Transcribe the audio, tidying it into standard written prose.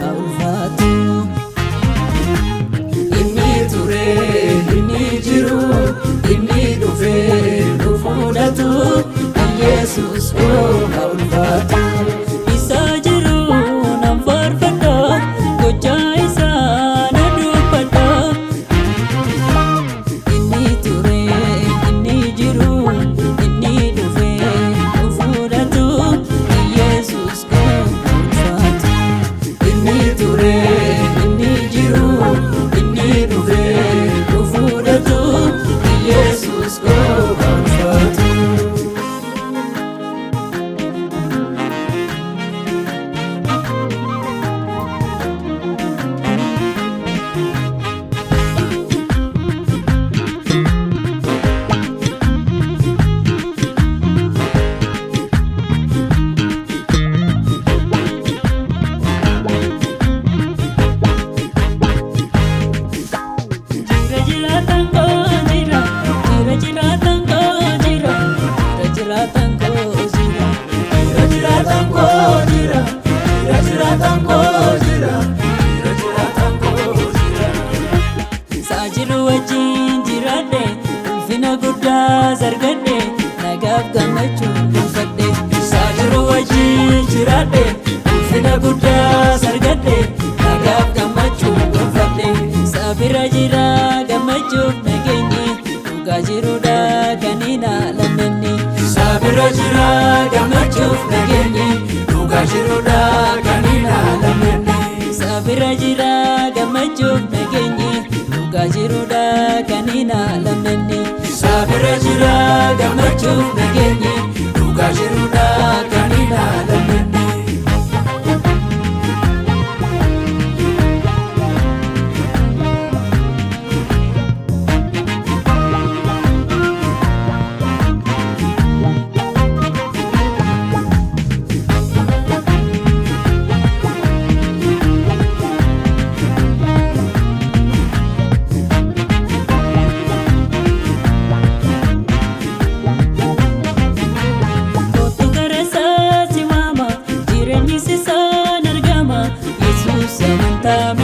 haa ulfaatu. Inni ture inni jiru inni dhufee nu fudhatu Yesus haa ulfaatu. Isa jiru nan faarfadha gochaa isaa na dubbadha. Inni ture inni jiru inni dhufee nu fudhatu Yesus haa ulfaatu. Inni ture inni jiru inni dhufee nu fudhatu Yesus haa ulfaatu. Sajiru wajjin jiraadhe ulfina guddaa argadhe nagaaf gammachuu gonfadhe. Sajiru wajjin jiraadhe ulfina guddaa argadhe nagaaf gammachuu gonfadhe. Sabira jira gammachuuf nageenyi dhugaa jiruudha kan hin haalamne. Sabira jira gammachuuf nageenyi dhugaa jiruudha kan hin haalamne. Sabira jira gammachuuf nageenyi dhugaa jiruudha kan hin haalamne. Sabira jira gammachuuf nageenyi dhugaa jiruudha kan hin haalamne. Amantaa